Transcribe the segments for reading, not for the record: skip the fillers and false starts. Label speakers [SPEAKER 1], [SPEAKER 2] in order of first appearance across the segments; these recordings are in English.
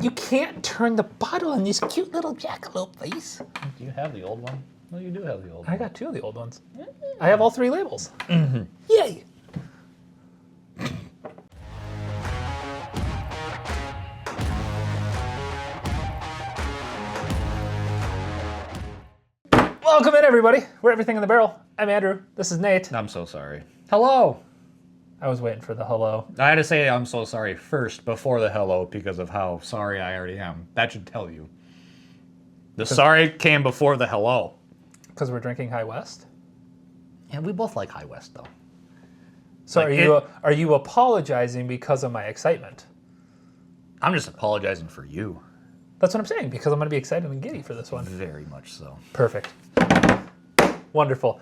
[SPEAKER 1] You can't turn the bottle on this cute little jackalope face.
[SPEAKER 2] Do you have the old one? No, you do have the old one.
[SPEAKER 1] I got 2 of the old ones. I have all 3 labels. Yay! Welcome in, everybody. We're Everything in the Barrel. I'm Andrew. This is Nate.
[SPEAKER 2] I'm so sorry. Hello.
[SPEAKER 1] I was waiting for the hello.
[SPEAKER 2] I had to say I'm so sorry first before the hello because of how sorry I already am. That should tell you. The sorry came before the hello.
[SPEAKER 1] Because we're drinking High West?
[SPEAKER 2] Yeah, we both like High West, though.
[SPEAKER 1] So
[SPEAKER 2] Like
[SPEAKER 1] are you apologizing because of my excitement?
[SPEAKER 2] I'm just apologizing for you.
[SPEAKER 1] That's what I'm saying, because I'm going to be excited and giddy for this one.
[SPEAKER 2] Very much so.
[SPEAKER 1] Perfect. Wonderful.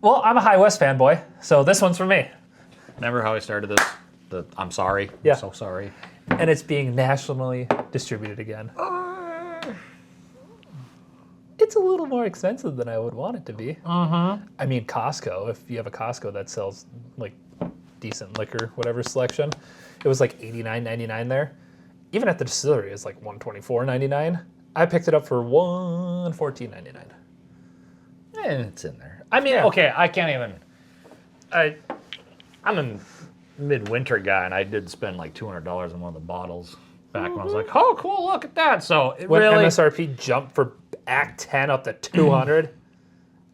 [SPEAKER 1] Well, I'm a High West fanboy, so this one's for me.
[SPEAKER 2] Remember how I started this? I'm sorry.
[SPEAKER 1] Yeah.
[SPEAKER 2] I'm so sorry.
[SPEAKER 1] And it's being nationally distributed again. It's a little more expensive than I would want it to be. I mean, Costco, if you have a Costco that sells like decent liquor, whatever selection, it was like $89.99 there. Even at the distillery, it's like $124.99. I picked it up for $114.99.
[SPEAKER 2] And it's in there. I mean, okay, I can't even. I'm a midwinter guy, and I did spend like $200 on one of the bottles back when I was like, oh, cool, look at that. So it
[SPEAKER 1] when
[SPEAKER 2] really
[SPEAKER 1] MSRP jumped for Act 10 up to 200,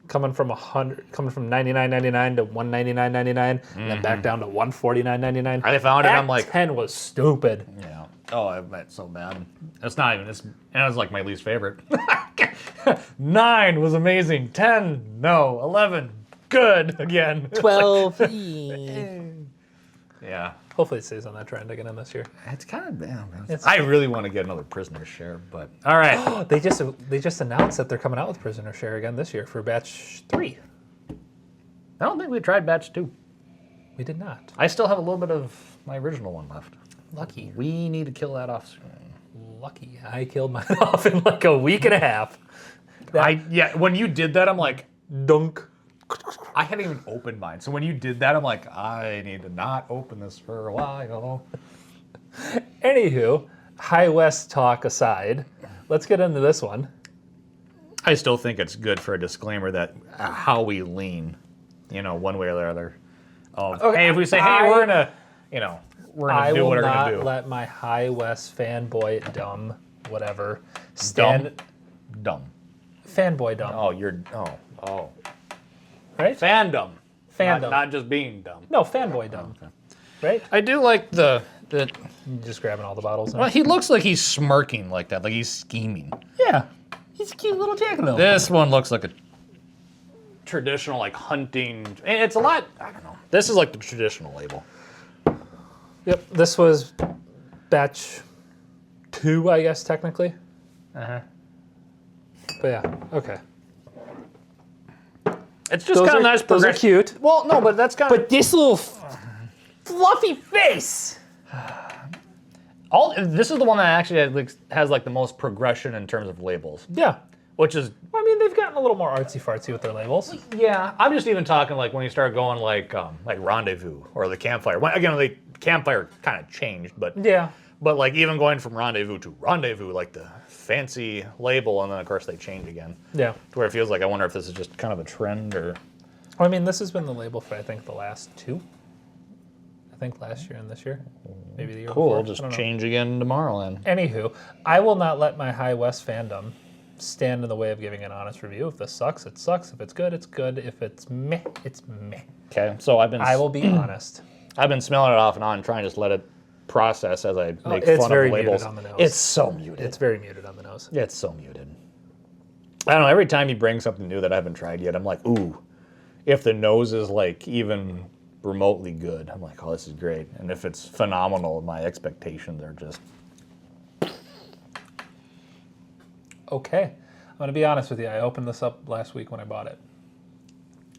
[SPEAKER 1] coming from $99.99 to $199.99, and then back down to $149.99.
[SPEAKER 2] I found it.
[SPEAKER 1] Act
[SPEAKER 2] I'm like,
[SPEAKER 1] 10 was stupid.
[SPEAKER 2] yeah. Oh, that's so bad. It's not even. And it was like my least favorite. 9 was amazing. 10, no. 11, good again.
[SPEAKER 1] 12.
[SPEAKER 2] Yeah.
[SPEAKER 1] Hopefully it stays on that trend again in this year.
[SPEAKER 2] It's kind of bad. I really want to get another Prisoner's Share, but all right.
[SPEAKER 1] They just announced that they're coming out with Prisoner Share again this year for batch 3.
[SPEAKER 2] I don't think we tried batch 2.
[SPEAKER 1] We did not.
[SPEAKER 2] I still have a little bit of my original one left.
[SPEAKER 1] Lucky.
[SPEAKER 2] We need to kill that off soon.
[SPEAKER 1] Lucky. I killed mine off in like a week and a half.
[SPEAKER 2] When you did that, I'm like,
[SPEAKER 1] Dunk.
[SPEAKER 2] I hadn't even opened mine. So when you did that, I'm like, I need to not open this for a while.
[SPEAKER 1] Anywho, High West talk aside, let's get into this one.
[SPEAKER 2] I still think it's good for a disclaimer that how we lean, one way or the other. Hey, if we say, hey, we're gonna do what we're gonna do.
[SPEAKER 1] I will not let my High West fanboy dumb, whatever, stand.
[SPEAKER 2] Dumb.
[SPEAKER 1] Fanboy dumb.
[SPEAKER 2] Oh.
[SPEAKER 1] Right?
[SPEAKER 2] Fandom.
[SPEAKER 1] Fandom.
[SPEAKER 2] Not just being dumb.
[SPEAKER 1] No, fanboy dumb.
[SPEAKER 2] Okay.
[SPEAKER 1] Right?
[SPEAKER 2] I do like the.
[SPEAKER 1] You're just grabbing all the bottles.
[SPEAKER 2] Well, he looks like he's smirking like that, like he's scheming.
[SPEAKER 1] Yeah. He's a cute little jackalope.
[SPEAKER 2] This one looks like a traditional, like hunting. It's a lot. I don't know. This is like the traditional label.
[SPEAKER 1] Yep. This was batch 2, I guess, technically. But yeah, okay.
[SPEAKER 2] It's just kind of nice.
[SPEAKER 1] Those are cute.
[SPEAKER 2] Well, no, but that's kind of.
[SPEAKER 1] But this little fluffy face.
[SPEAKER 2] This is the one that actually has like the most progression in terms of labels.
[SPEAKER 1] Yeah.
[SPEAKER 2] Which is.
[SPEAKER 1] I mean, they've gotten a little more artsy-fartsy with their labels.
[SPEAKER 2] Yeah, I'm just even talking like when you start going like Rendezvous or the Campfire. Again, the Campfire kind of changed, but
[SPEAKER 1] yeah.
[SPEAKER 2] But like even going from Rendezvous to Rendezvous, like the fancy label, and then of course they change again.
[SPEAKER 1] Yeah.
[SPEAKER 2] To where it feels like I wonder if this is just kind of a trend or.
[SPEAKER 1] I mean, this has been the label for I think the last 2. I think last year and this year, maybe the year before.
[SPEAKER 2] Cool. It'll just change again tomorrow then.
[SPEAKER 1] Anywho, I will not let my High West fandom stand in the way of giving an honest review. If this sucks, it sucks. If it's good, it's good. If it's meh, it's meh.
[SPEAKER 2] Okay, so
[SPEAKER 1] I will be honest.
[SPEAKER 2] I've been smelling it off and on, trying to just let it process as I make
[SPEAKER 1] it's
[SPEAKER 2] fun
[SPEAKER 1] very
[SPEAKER 2] of the labels.
[SPEAKER 1] muted on the nose.
[SPEAKER 2] It's so muted.
[SPEAKER 1] It's very muted on the nose.
[SPEAKER 2] It's so muted. I don't know. Every time you bring something new that I haven't tried yet, I'm like, ooh. If the nose is like even remotely good, I'm like, oh, this is great. And if it's phenomenal, my expectations are just.
[SPEAKER 1] Okay. I'm going to be honest with you. I opened this up last week when I bought it.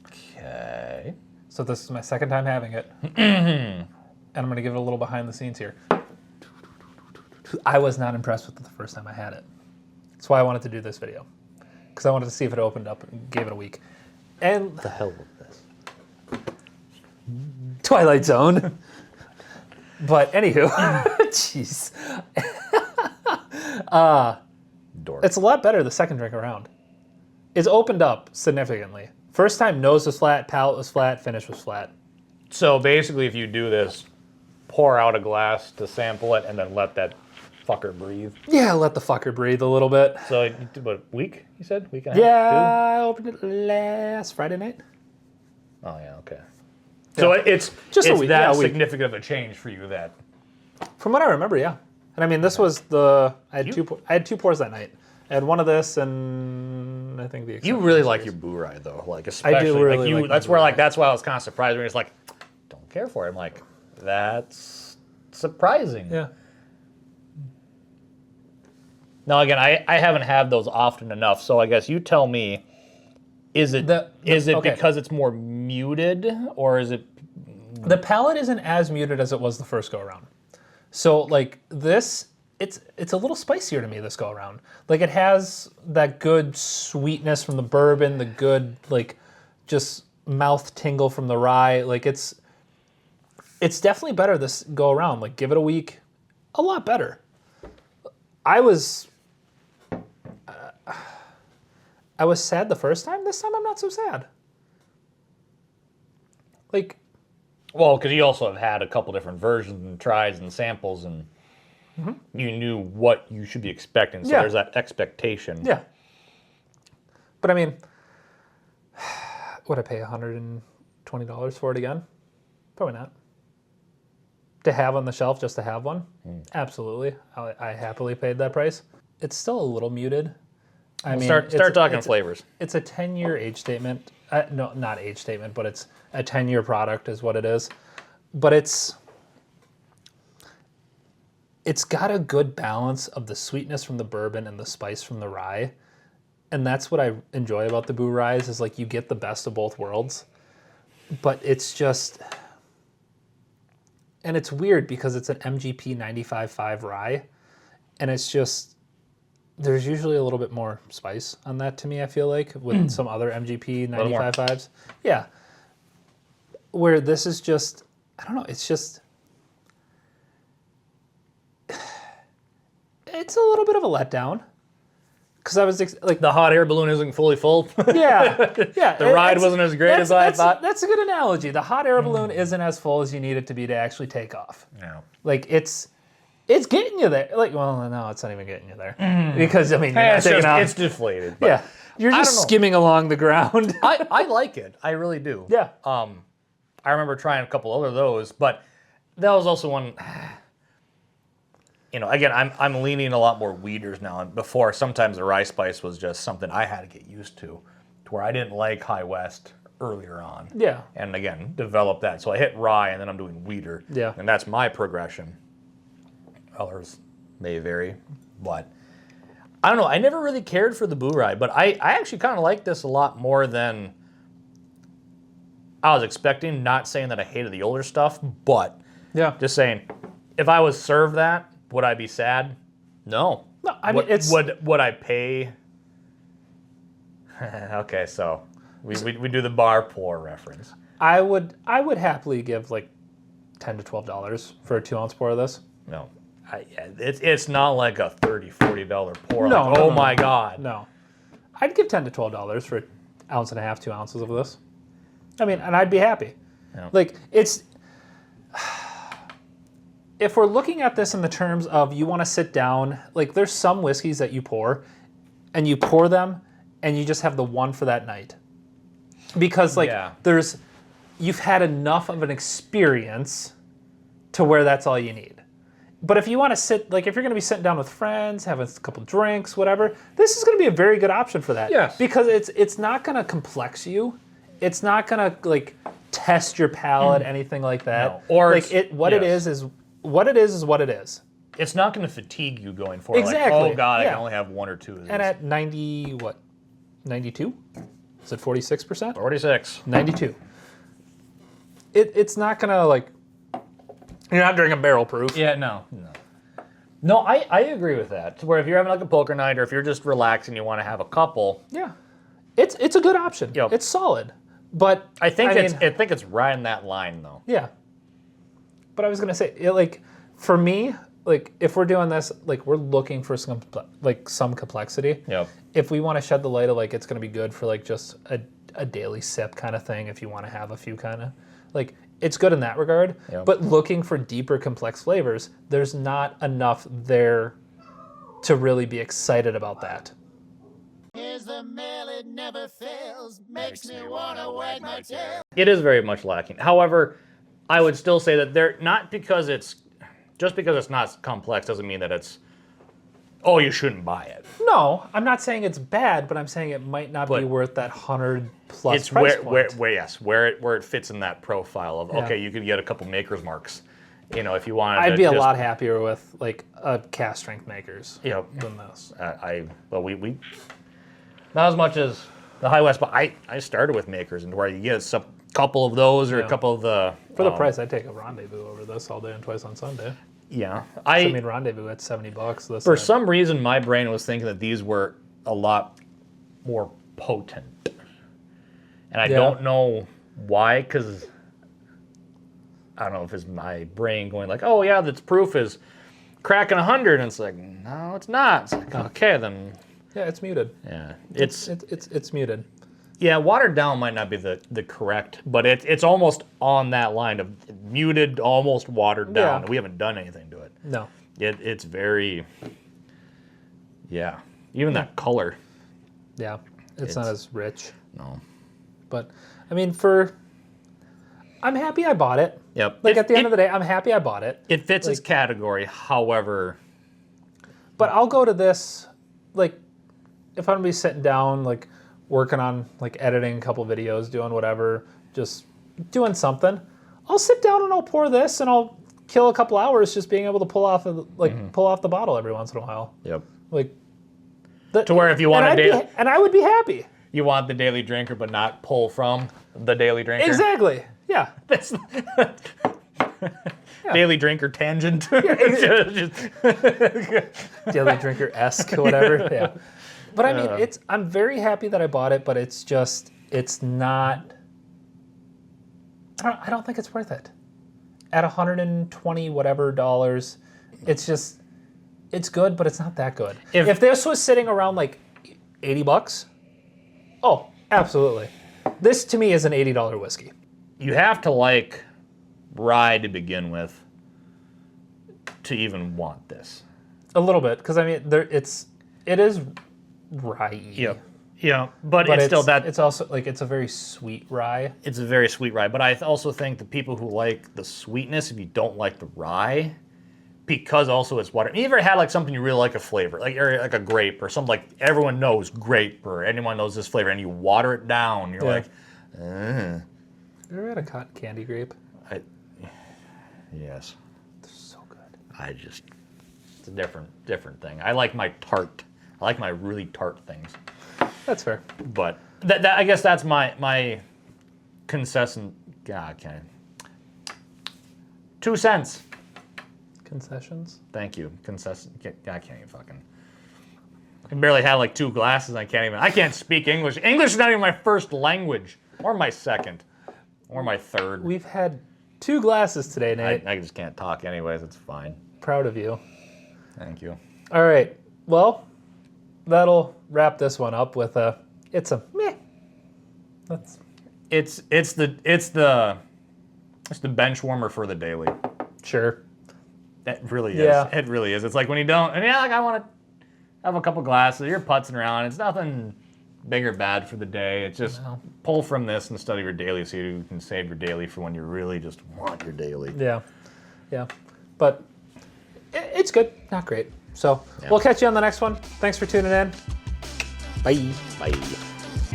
[SPEAKER 2] Okay.
[SPEAKER 1] So this is my second time having it. And I'm going to give it a little behind the scenes here. I was not impressed with it the first time I had it. That's why I wanted to do this video. Because I wanted to see if it opened up and gave it a week. And
[SPEAKER 2] the hell with this?
[SPEAKER 1] Twilight Zone. But anywho, jeez.
[SPEAKER 2] Dork.
[SPEAKER 1] It's a lot better the second drink around. It's opened up significantly. First time, nose was flat, palate was flat, finish was flat.
[SPEAKER 2] So basically, if you do this, pour out a glass to sample it, and then let that fucker breathe.
[SPEAKER 1] Yeah, let the fucker breathe a little bit.
[SPEAKER 2] So, what, a week, you said? Week and a
[SPEAKER 1] Yeah,
[SPEAKER 2] half?
[SPEAKER 1] I opened it last Friday night.
[SPEAKER 2] Oh, yeah, okay. So it's
[SPEAKER 1] Just a
[SPEAKER 2] it's
[SPEAKER 1] week,
[SPEAKER 2] that
[SPEAKER 1] yeah, a week.
[SPEAKER 2] significant of a change for you that...
[SPEAKER 1] From what I remember, yeah. And I mean, this was I had two pours that night. I had one of this, and I think the.
[SPEAKER 2] You really like your BouBye though, like especially.
[SPEAKER 1] I do really
[SPEAKER 2] like you.
[SPEAKER 1] like
[SPEAKER 2] That's
[SPEAKER 1] my
[SPEAKER 2] where
[SPEAKER 1] BouBye.
[SPEAKER 2] like that's why I was kind of surprised when it's like, don't care for it. I'm like, that's surprising.
[SPEAKER 1] Yeah.
[SPEAKER 2] Now again, I haven't had those often enough, so I guess you tell me. Is it
[SPEAKER 1] okay.
[SPEAKER 2] because it's more muted, or is it?
[SPEAKER 1] The palate isn't as muted as it was the first go around. So like this, it's a little spicier to me this go around. Like it has that good sweetness from the bourbon, the good like just mouth tingle from the rye. Like it's definitely better this go around. Like give it a week, a lot better. I was sad the first time. This time I'm not so sad. Like.
[SPEAKER 2] Well, because you also have had a couple different versions and tries and samples, and you knew what you should be expecting. So there's that expectation.
[SPEAKER 1] Yeah. But I mean, would I pay $120 for it again? Probably not. To have on the shelf, just to have one? Absolutely. I happily paid that price. It's still a little muted. I mean,
[SPEAKER 2] Start talking flavors.
[SPEAKER 1] It's a 10-year age statement. No, not age statement, but it's a 10-year product is what it is. But it's got a good balance of the sweetness from the bourbon and the spice from the rye. And that's what I enjoy about the BouBye is like you get the best of both worlds. But it's just... And it's weird because it's an MGP 95.5 rye. And it's just... There's usually a little bit more spice on that to me, I feel like, with some other MGP 95.5s. Yeah. Where this is just, I don't know, it's just, it's a little bit of a letdown. Because I was, like...
[SPEAKER 2] The hot air balloon isn't fully full.
[SPEAKER 1] Yeah, yeah.
[SPEAKER 2] The ride wasn't as great as I thought.
[SPEAKER 1] That's a good analogy. The hot air balloon isn't as full as you need it to be to actually take off.
[SPEAKER 2] No.
[SPEAKER 1] Like, it's getting you there. Like, well, no, it's not even getting you there. Because, I mean, you're not taking off.
[SPEAKER 2] It's deflated. But
[SPEAKER 1] Yeah. You're just skimming along the ground.
[SPEAKER 2] I like it. I really do.
[SPEAKER 1] Yeah.
[SPEAKER 2] I remember trying a couple other of those, but that was also one. You know, again, I'm leaning a lot more weeders now. And before, sometimes the rye spice was just something I had to get used to where I didn't like High West earlier on.
[SPEAKER 1] Yeah.
[SPEAKER 2] And again, develop that. So I hit rye, and then I'm doing weeder.
[SPEAKER 1] Yeah.
[SPEAKER 2] And that's my progression. Others may vary, but I don't know. I never really cared for the BouBye, but I actually kind of like this a lot more than I was expecting. Not saying that I hated the older stuff, but just saying, if I was served that, would I be sad? No.
[SPEAKER 1] No, I mean,
[SPEAKER 2] would I pay? Okay, so we do the bar pour reference.
[SPEAKER 1] I would happily give like $10 to $12 for a 2-ounce pour of this.
[SPEAKER 2] No. It's not like a $30, $40 pour.
[SPEAKER 1] No,
[SPEAKER 2] like,
[SPEAKER 1] no,
[SPEAKER 2] oh
[SPEAKER 1] no,
[SPEAKER 2] my
[SPEAKER 1] no.
[SPEAKER 2] God.
[SPEAKER 1] No. I'd give $10 to $12 for an ounce and a half, 2 ounces of this. I mean, and I'd be happy.
[SPEAKER 2] Yeah.
[SPEAKER 1] Like, it's... If we're looking at this in the terms of you want to sit down, like there's some whiskeys that you pour, and you pour them, and you just have the one for that night. Because like you've had enough of an experience to where that's all you need. But if you want to sit, like if you're going to be sitting down with friends, having a couple drinks, whatever, this is going to be a very good option for that.
[SPEAKER 2] Yes.
[SPEAKER 1] Because it's not going to complex you. It's not going to like test your palate, anything like that.
[SPEAKER 2] No. Or
[SPEAKER 1] like what it is what it is.
[SPEAKER 2] It's not going to fatigue you going forward.
[SPEAKER 1] Exactly.
[SPEAKER 2] Like, oh God, I can only have one or two of these.
[SPEAKER 1] And at 92? Is it 46%?
[SPEAKER 2] 46.
[SPEAKER 1] 92. It's not going to like, you're not drinking barrel proof.
[SPEAKER 2] Yeah, no. No, I agree with that. Where if you're having like a poker night or if you're just relaxing, you want to have a couple.
[SPEAKER 1] Yeah. It's a good option.
[SPEAKER 2] Yep.
[SPEAKER 1] It's solid. But
[SPEAKER 2] I think it's right in that line though.
[SPEAKER 1] Yeah. But I was going to say, like, for me, like if we're doing this, like we're looking for some complexity.
[SPEAKER 2] Yep.
[SPEAKER 1] If we want to shed the light of like it's going to be good for like just a daily sip kind of thing, if you want to have a few kind of like it's good in that regard.
[SPEAKER 2] Yep.
[SPEAKER 1] But looking for deeper complex flavors, there's not enough there to really be excited about that.
[SPEAKER 3] Here's the mail, it never fails, makes me wanna wag my tail.
[SPEAKER 2] It is very much lacking. However, I would still say that just because it's not complex doesn't mean that it's, oh, you shouldn't buy it.
[SPEAKER 1] No, I'm not saying it's bad, but I'm saying it might not be worth that $100+
[SPEAKER 2] It's
[SPEAKER 1] price point.
[SPEAKER 2] where it fits in that profile of, okay, you could get a couple maker's marks, if you wanted.
[SPEAKER 1] I'd be a lot happier with like a cast strength makers
[SPEAKER 2] Yep.
[SPEAKER 1] than this.
[SPEAKER 2] We not as much as the High West, but I started with makers, and where you get a couple of those or a couple of the.
[SPEAKER 1] For the price, I'd take a Rendezvous over this all day and twice on Sunday.
[SPEAKER 2] Yeah,
[SPEAKER 1] I mean Rendezvous at $70. This
[SPEAKER 2] for some reason, my brain was thinking that these were a lot more potent, and I don't know why, because I don't know if it's my brain going like, oh yeah, this proof is cracking 100, and it's like, no, it's not. It's like, okay, then.
[SPEAKER 1] Yeah, it's muted.
[SPEAKER 2] Yeah,
[SPEAKER 1] it's muted.
[SPEAKER 2] Yeah, watered down might not be the correct, but it's almost on that line of muted, almost watered down.
[SPEAKER 1] Yeah.
[SPEAKER 2] We haven't done anything to it.
[SPEAKER 1] No.
[SPEAKER 2] It's very, even that color.
[SPEAKER 1] Yeah, it's not as rich.
[SPEAKER 2] No.
[SPEAKER 1] But I mean, I'm happy I bought it.
[SPEAKER 2] Yep.
[SPEAKER 1] Like at the end of the day, I'm happy I bought it.
[SPEAKER 2] It fits its category, however.
[SPEAKER 1] But I'll go to this, like, if I'm gonna be sitting down, like, working on, like, editing a couple videos, doing whatever, just doing something, I'll sit down and I'll pour this and I'll kill a couple hours just being able to pull off the bottle every once in a while.
[SPEAKER 2] Yep.
[SPEAKER 1] Like,
[SPEAKER 2] To where if you want
[SPEAKER 1] and I would be happy.
[SPEAKER 2] You want the daily drinker, but not pull from the daily drinker.
[SPEAKER 1] Exactly. Yeah.
[SPEAKER 2] That's daily drinker tangent.
[SPEAKER 1] Daily drinker-esque, whatever. Yeah. But I mean, I'm very happy that I bought it, but it's not. I don't think it's worth it. At 120 whatever dollars, it's good, but it's not that good. If this was sitting around like $80, oh, absolutely. This to me is an $80 whiskey.
[SPEAKER 2] You have to like rye to begin with to even want this.
[SPEAKER 1] A little bit, because I mean, it is rye.
[SPEAKER 2] Yep. Yeah, but it's still that.
[SPEAKER 1] It's also like it's a very sweet rye.
[SPEAKER 2] It's a very sweet rye, but I also think the people who like the sweetness, if you don't like the rye, because also it's water. You ever had like something you really like a flavor, like a grape or something like everyone knows grape or anyone knows this flavor, and you water it down, you're like,
[SPEAKER 1] You ever had a cotton candy grape?
[SPEAKER 2] Yes.
[SPEAKER 1] They're so good.
[SPEAKER 2] It's a different thing. I like my tart. I like my really tart things.
[SPEAKER 1] That's fair.
[SPEAKER 2] But I guess that's my concession. God, okay. 2 cents.
[SPEAKER 1] Concessions?
[SPEAKER 2] Thank you. Concession. I can't even fucking. I can barely have like 2 glasses. I can't speak English. English is not even my first language, or my second, or my third.
[SPEAKER 1] We've had 2 glasses today, Nate.
[SPEAKER 2] I just can't talk anyways. It's fine.
[SPEAKER 1] Proud of you.
[SPEAKER 2] Thank you.
[SPEAKER 1] All right. Well, that'll wrap this one up with it's a meh.
[SPEAKER 2] It's the bench warmer for the daily.
[SPEAKER 1] Sure.
[SPEAKER 2] It really is.
[SPEAKER 1] Yeah.
[SPEAKER 2] It really is. It's like when you don't, and like I want to have a couple glasses. You're putzing around. It's nothing big or bad for the day. It's just pull from this instead of your daily, so you can save your daily for when you really just want your daily.
[SPEAKER 1] Yeah. Yeah. But it's good. Not great. So we'll catch you on the next one. Thanks for tuning in. Bye.
[SPEAKER 2] Bye.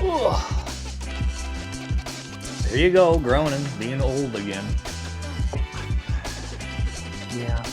[SPEAKER 1] Ugh.
[SPEAKER 2] There you go, groaning, being old again.
[SPEAKER 1] Yeah.